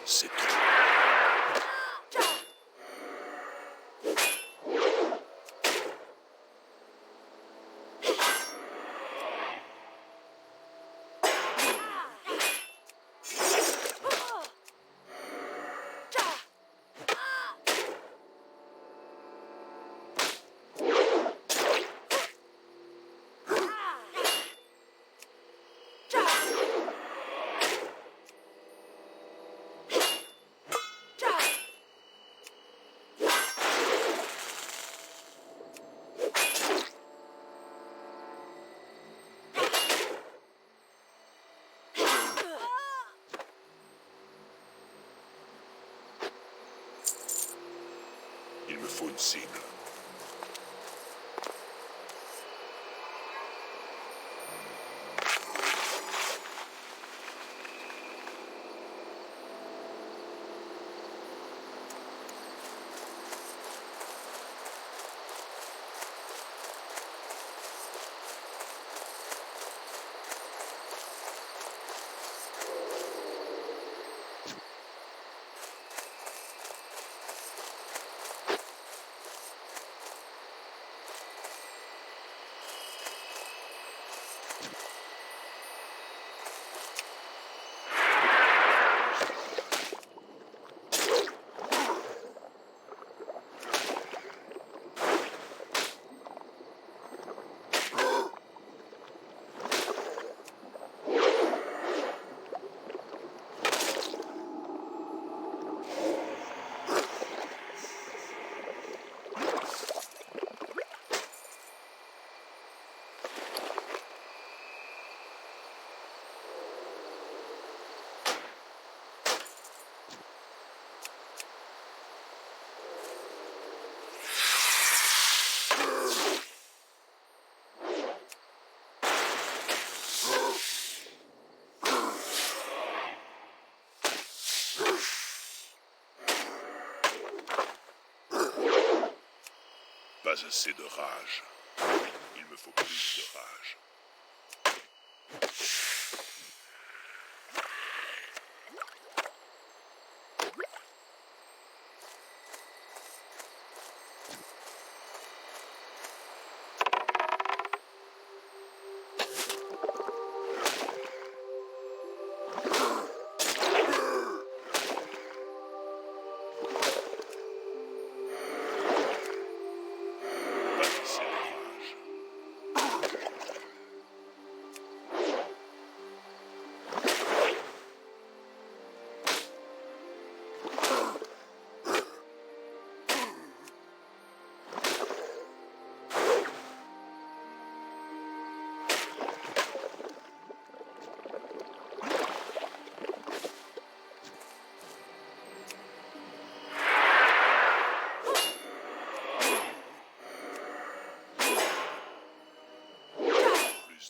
C'est tout. Il me faut une cible. Pas assez de rage. Il me faut plus de rage.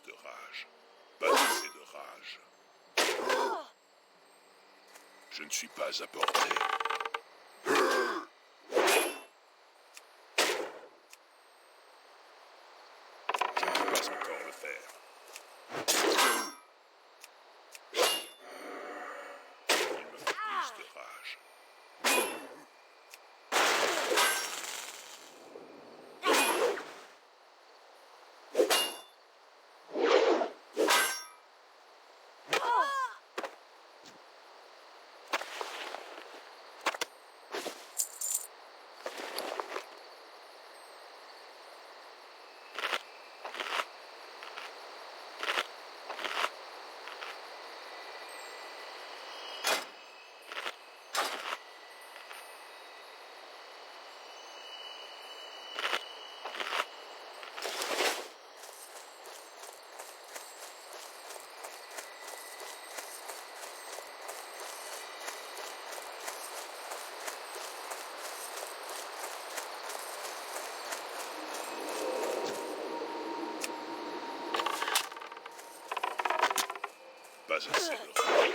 De rage. Pas assez de rage. Je ne suis pas à portée. Je ne peux pas encore le faire. Il me faut plus de rage. Pas assez de rage.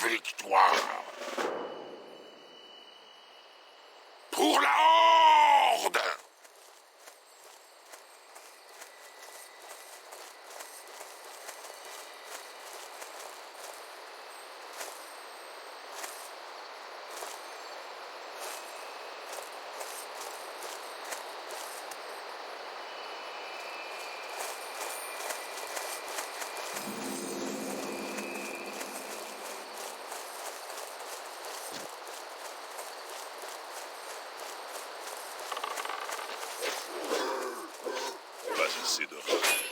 Victoire pour la Horde! Pas assez de rage.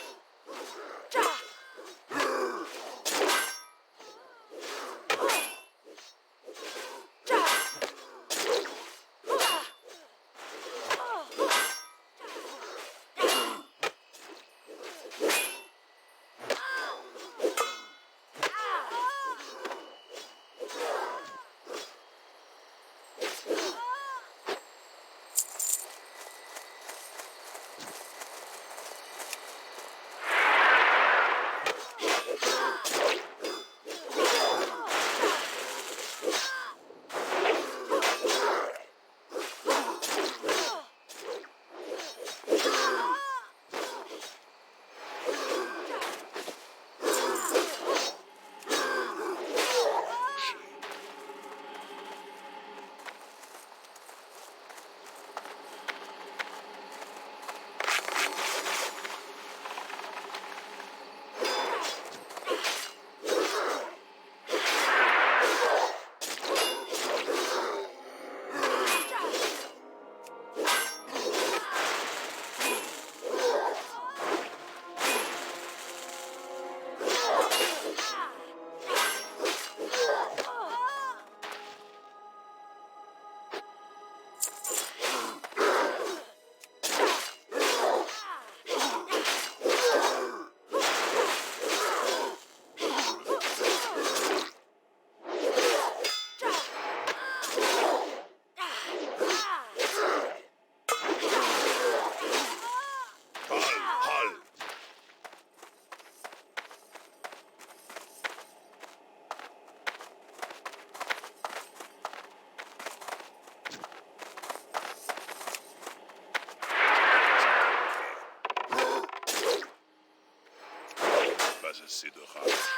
Pas assez de rage.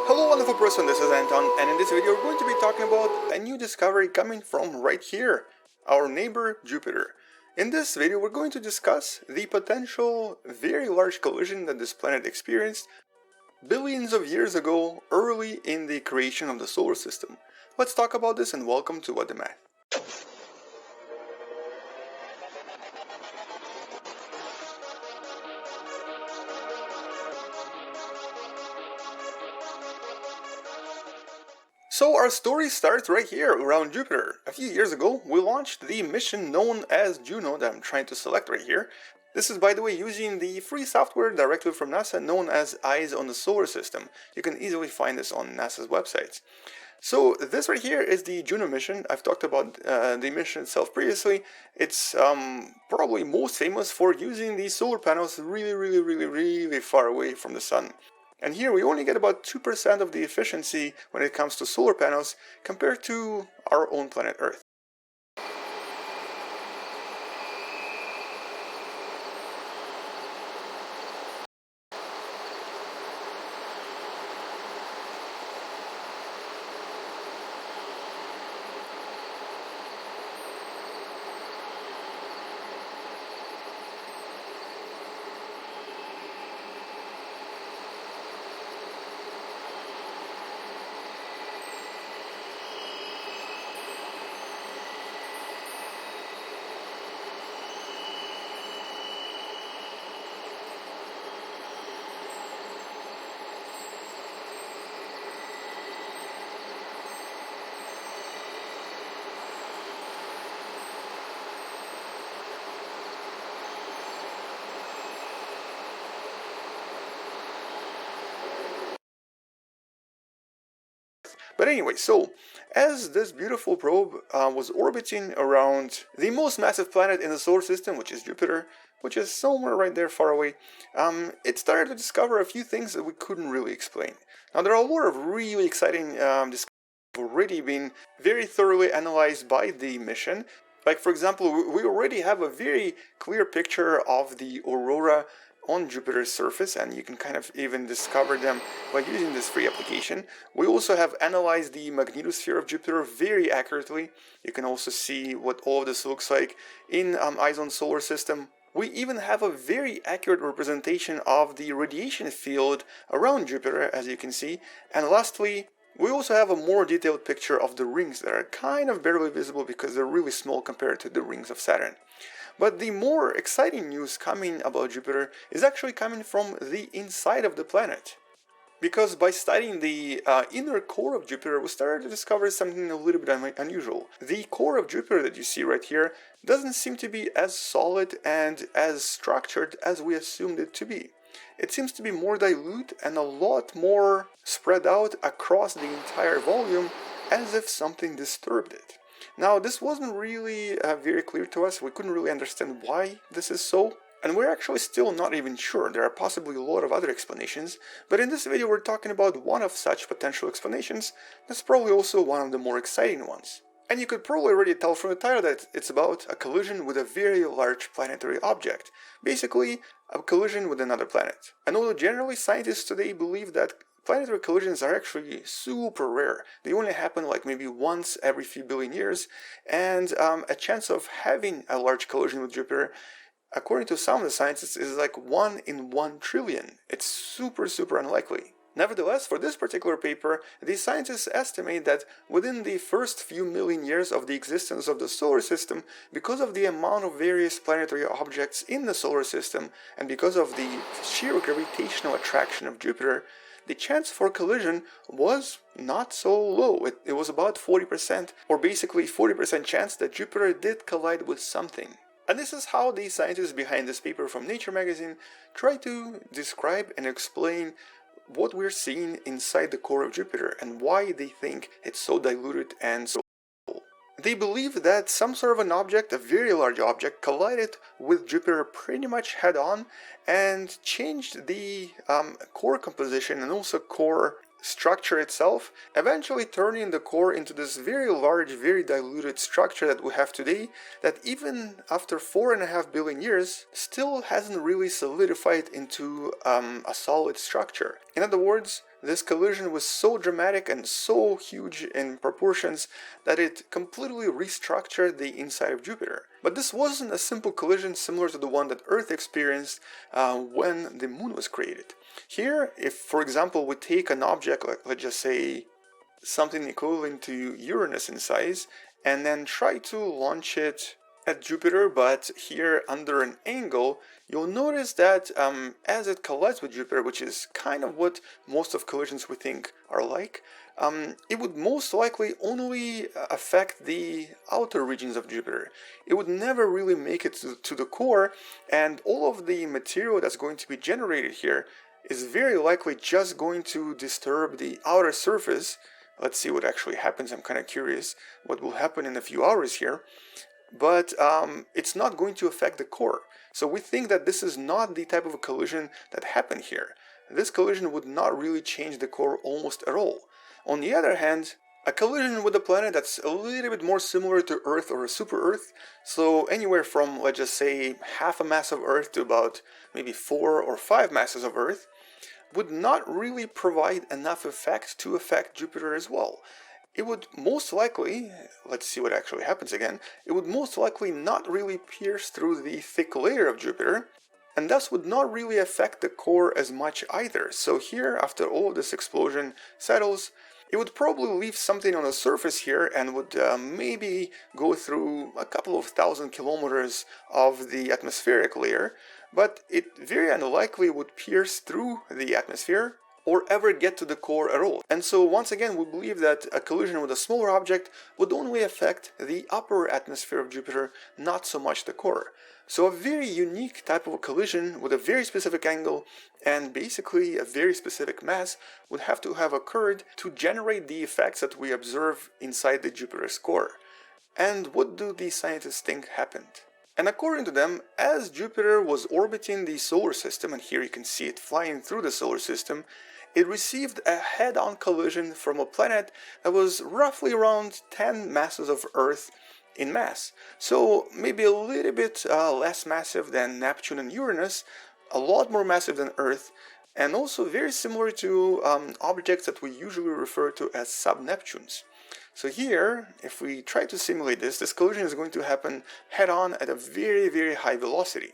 Hello wonderful person, this is Anton, and in this video we're going to be talking about a new discovery coming from right here, our neighbor Jupiter. In this video we're going to discuss the potential very large collision that this planet experienced billions of years ago, early in the creation of the solar system. Let's talk about this and welcome to What the Math. So our story starts right here, around Jupiter. A few years ago, we launched the mission known as Juno that I'm trying to select right here. This is, by the way, using the free software directly from NASA known as Eyes on the Solar System. You can easily find this on NASA's websites. So this right here is the Juno mission. I've talked about the mission itself previously. It's probably most famous for using these solar panels really far away from the sun. And here we only get about 2% of the efficiency when it comes to solar panels compared to our own planet Earth. But anyway, so as this beautiful probe was orbiting around the most massive planet in the solar system, which is Jupiter, which is somewhere right there far away, it started to discover a few things that we couldn't really explain. Now there are a lot of really exciting discoveries already been very thoroughly analyzed by the mission. Like for example, we already have a very clear picture of the aurora on Jupiter's surface, and you can kind of even discover them by using this free application. We also have analyzed the magnetosphere of Jupiter very accurately. You can also see what all of this looks like in Eyes on Solar System. We even have a very accurate representation of the radiation field around Jupiter, as you can see. And lastly, we also have a more detailed picture of the rings that are kind of barely visible because they're really small compared to the rings of Saturn. But the more exciting news coming about Jupiter is actually coming from the inside of the planet. Because by studying the inner core of Jupiter, we started to discover something a little bit unusual. The core of Jupiter that you see right here doesn't seem to be as solid and as structured as we assumed it to be. It seems to be more dilute and a lot more spread out across the entire volume, as if something disturbed it. Now, this wasn't really very clear to us. We couldn't really understand why this is so. And we're actually still not even sure. There are possibly a lot of other explanations. But in this video, we're talking about one of such potential explanations. That's probably also one of the more exciting ones. And you could probably already tell from the title that it's about a collision with a very large planetary object. Basically, a collision with another planet. And although generally scientists today believe that planetary collisions are actually super rare. They only happen like maybe once every few billion years, and a chance of having a large collision with Jupiter, according to some of the scientists, is like 1 in 1 trillion. It's super unlikely. Nevertheless, for this particular paper, the scientists estimate that within the first few million years of the existence of the solar system, because of the amount of various planetary objects in the solar system, and because of the sheer gravitational attraction of Jupiter, the chance for collision was not so low. It was about 40%, or basically 40% chance that Jupiter did collide with something. And this is how the scientists behind this paper from Nature magazine try to describe and explain what we're seeing inside the core of Jupiter and why they think it's so diluted and so cool. They believe that some sort of an object, a very large object, collided with Jupiter pretty much head-on and changed the core composition and also core structure itself, eventually turning the core into this very large, very diluted structure that we have today, that even after 4.5 billion years still hasn't really solidified into a solid structure. In other words, this collision was so dramatic and so huge in proportions that it completely restructured the inside of Jupiter. But this wasn't a simple collision similar to the one that Earth experienced when the moon was created. Here, if for example we take an object, like let's just say something equivalent to Uranus in size, and then try to launch it at Jupiter, but here under an angle, you'll notice that as it collides with Jupiter, which is kind of what most of collisions we think are like, it would most likely only affect the outer regions of Jupiter. It would never really make it to the core, and all of the material that's going to be generated here is very likely just going to disturb the outer surface. Let's see what actually happens. I'm kind of curious what will happen in a few hours here. But it's not going to affect the core. So we think that this is not the type of a collision that happened here. This collision would not really change the core almost at all. On the other hand, a collision with a planet that's a little bit more similar to Earth or a super Earth, so anywhere from, let's just say, half a mass of Earth to about maybe 4 or 5 masses of Earth, would not really provide enough effect to affect Jupiter as well. It would most likely, let's see what actually happens again, it would most likely not really pierce through the thick layer of Jupiter, and thus would not really affect the core as much either. So here, after all of this explosion settles, it would probably leave something on the surface here and would maybe go through a couple of thousand kilometers of the atmospheric layer, but it very unlikely would pierce through the atmosphere or ever get to the core at all. And so once again we believe that a collision with a smaller object would only affect the upper atmosphere of Jupiter, not so much the core. So a very unique type of a collision with a very specific angle and basically a very specific mass would have to have occurred to generate the effects that we observe inside the Jupiter's core. And what do these scientists think happened? And according to them, as Jupiter was orbiting the solar system, and here you can see it flying through the solar system, it received a head-on collision from a planet that was roughly around 10 masses of Earth in mass. So maybe a little bit less massive than Neptune and Uranus, a lot more massive than Earth, and also very similar to objects that we usually refer to as sub-Neptunes. So here, if we try to simulate this collision is going to happen head-on at a very, very high velocity.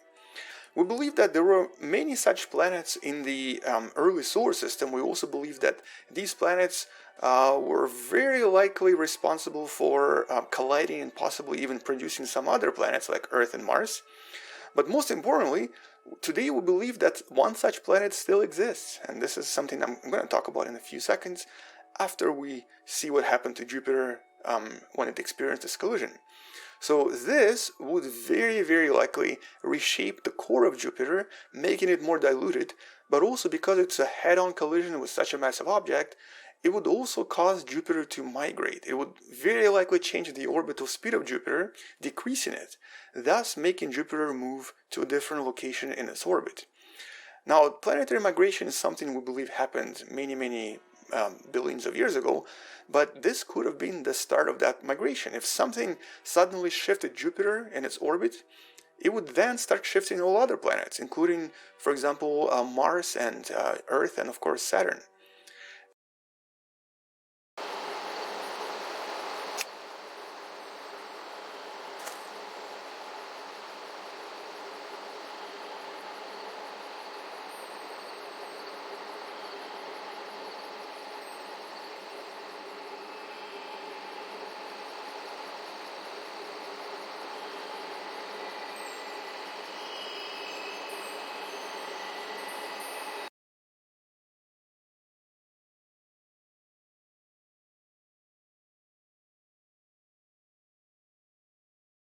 We believe that there were many such planets in the early solar system. We also believe that these planets were very likely responsible for colliding and possibly even producing some other planets like Earth and Mars. But most importantly, today we believe that one such planet still exists, and this is something I'm going to talk about in a few seconds after we see what happened to Jupiter when it experienced this collision. So this would very, very likely reshape the core of Jupiter, making it more diluted, but also because it's a head-on collision with such a massive object, it would also cause Jupiter to migrate. It would very likely change the orbital speed of Jupiter, decreasing it, thus making Jupiter move to a different location in its orbit. Now, planetary migration is something we believe happened many billions of years ago, but this could have been the start of that migration. If something suddenly shifted Jupiter in its orbit, it would then start shifting all other planets, including, for example, Mars and Earth and of course Saturn.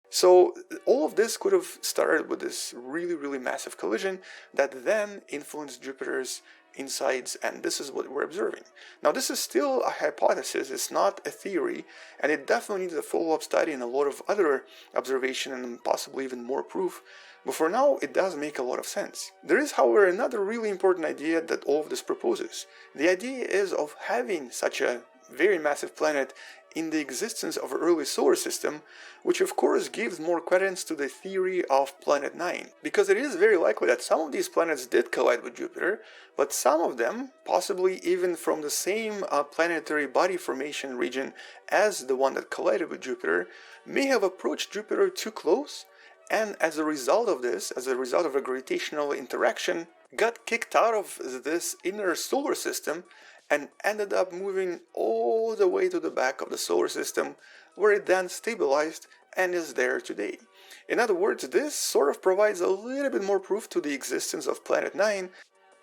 So all of this could have started with this really massive collision that then influenced Jupiter's insides, and this is what we're observing. Now this is still a hypothesis, it's not a theory, and it definitely needs a follow-up study and a lot of other observation and possibly even more proof, but for now it does make a lot of sense. There is, however, another really important idea that all of this proposes. The idea is of having such a very massive planet in the existence of an early solar system, which of course gives more credence to the theory of Planet 9, because it is very likely that some of these planets did collide with Jupiter, but some of them, possibly even from the same planetary body formation region as the one that collided with Jupiter, may have approached Jupiter too close, and as a result of this, as a result of a gravitational interaction, got kicked out of this inner solar system and ended up moving all the way to the back of the solar system, where it then stabilized and is there today. In other words, this sort of provides a little bit more proof to the existence of Planet 9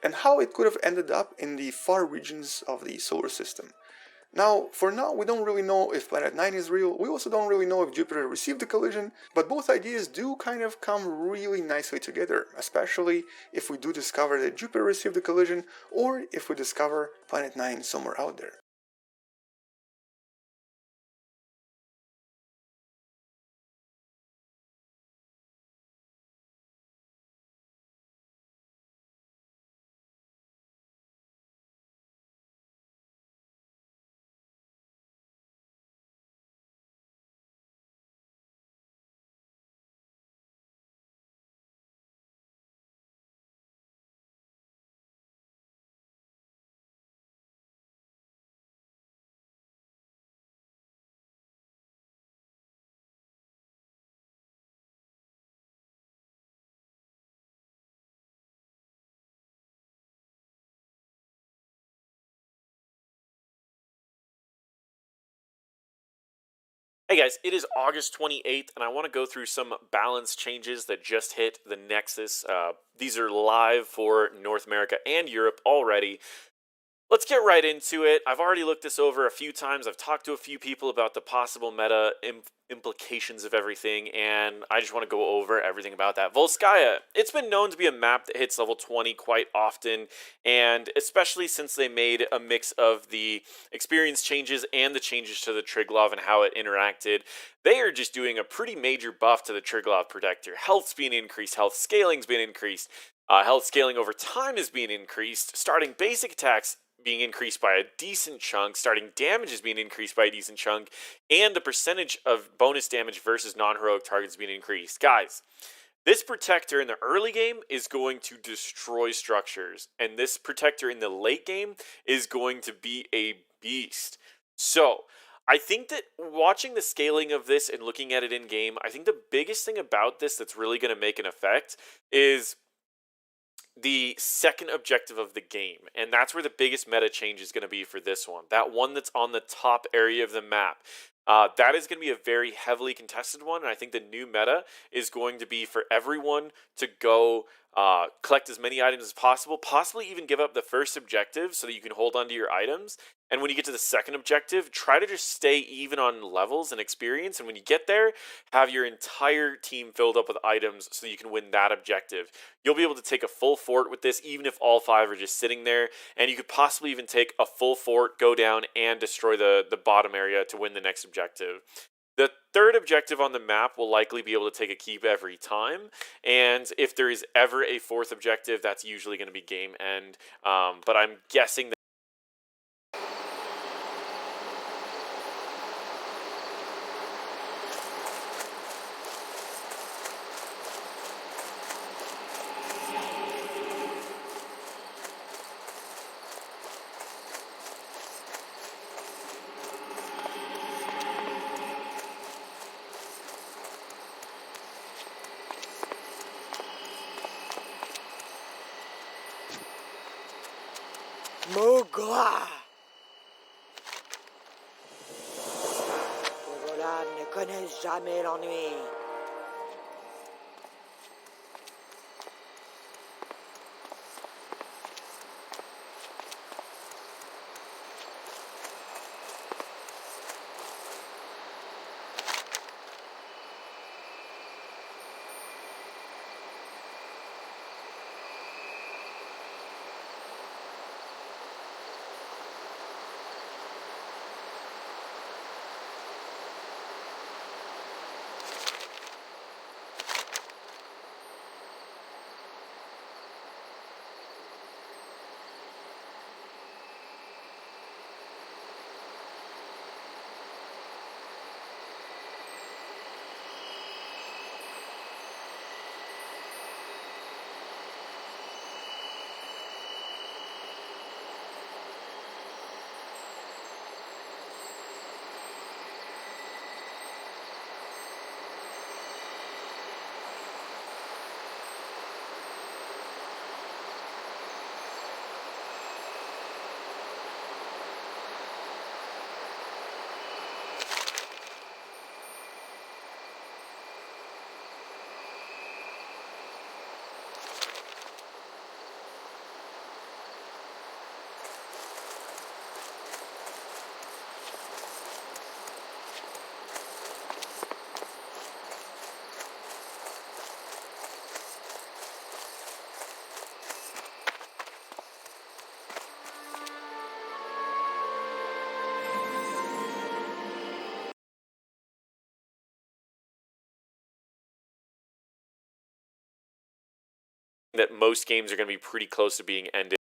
and how it could have ended up in the far regions of the solar system. Now, for now, we don't really know if Planet 9 is real, we also don't really know if Jupiter received the collision, but both ideas do kind of come really nicely together, especially if we do discover that Jupiter received the collision, or if we discover Planet 9 somewhere out there. Hey guys, it is August 28th, and I want to go through some balance changes that just hit the Nexus. These are live for North America and Europe already. Let's get right into it. I've already looked this over a few times. I've talked to a few people about the possible meta implications of everything, and I just want to go over everything about that. Volskaya. It's been known to be a map that hits level 20 quite often, and especially since they made a mix of the experience changes and the changes to the Triglav and how it interacted, they are just doing a pretty major buff to the Triglav Protector. Health's being increased, health scaling's been increased, health scaling over time is being increased, starting basic attacks being increased by a decent chunk, starting damage is being increased by a decent chunk, and the percentage of bonus damage versus non-heroic targets being increased. Guys, this protector in the early game is going to destroy structures, and this protector in the late game is going to be a beast. So, I think that watching the scaling of this and looking at it in game, I think the biggest thing about this that's really going to make an effect is the second objective of the game, and that's where the biggest meta change is going to be for this one. That one that's on the top area of the map. That is going to be a very heavily contested one, and I think the new meta is going to be for everyone to go collect as many items as possible, possibly even give up the first objective so that you can hold on to your items. And when you get to the second objective, try to just stay even on levels and experience. And when you get there, have your entire team filled up with items so that you can win that objective. You'll be able to take a full fort with this, even if all 5 are just sitting there. And you could possibly even take a full fort, go down, and destroy the bottom area to win the next objective. The third objective on the map will likely be able to take a keep every time, and if there is ever a fourth objective, that's usually going to be game end, but I'm guessing that Mogla! Les voleurs ne connaissent jamais l'ennui. that most games are going to be pretty close to being ended.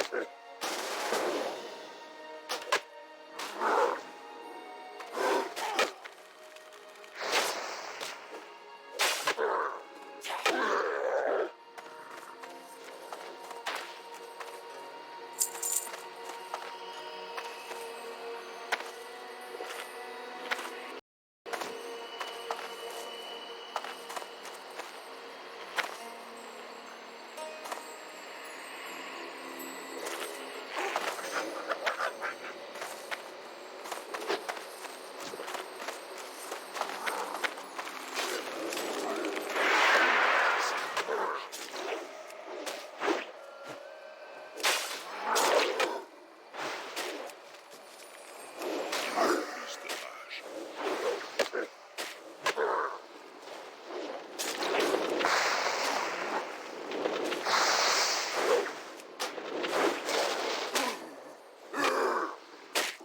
Plus de rage.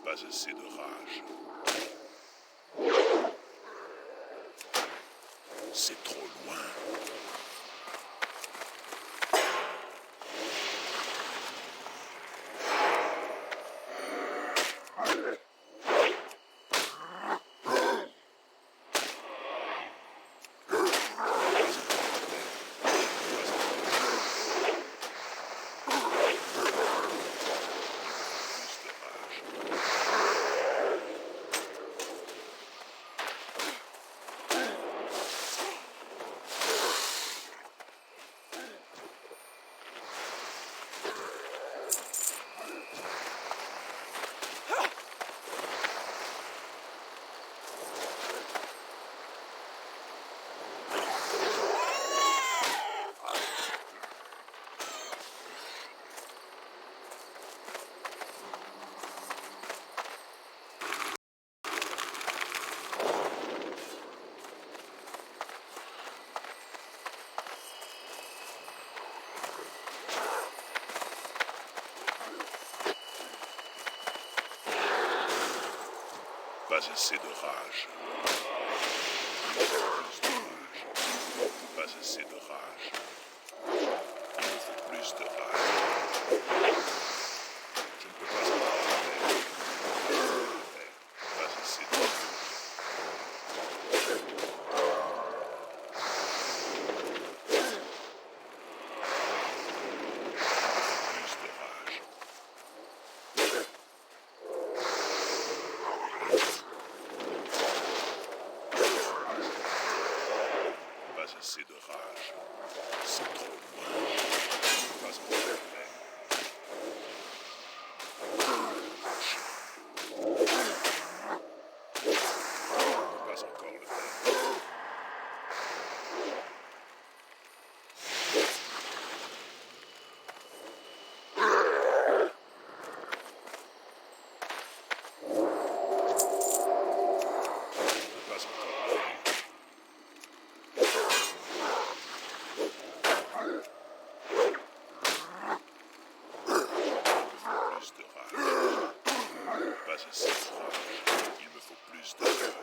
Pas assez de rage. C'est trop loin. Plus de rage. Pas assez de rage. Plus de rage. Pas assez de rage. Il me faut plus de rage. Je ne peux pas encore le faire. Pas assez de rage. Plus de rage. Pas assez de rage. C'est trop loin. Pas encore le faire. Pas encore le faire. Pas encore le faire. Plus de rage. Pas assez de rage. Il me faut plus de rage.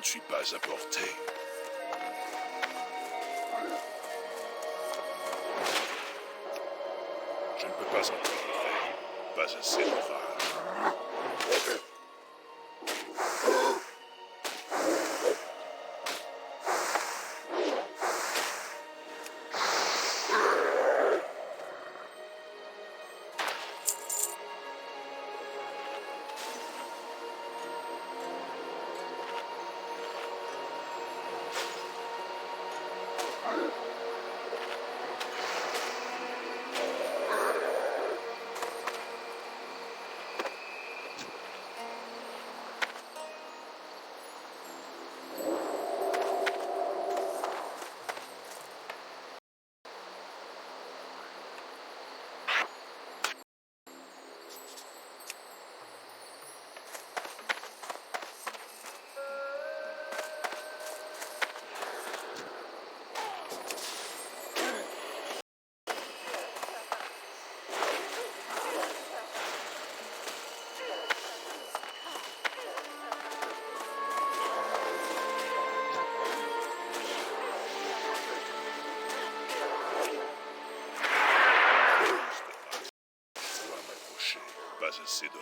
ne suis pas à portée. Je ne peux pas encore le faire. Pas assez de rage. Pas assez de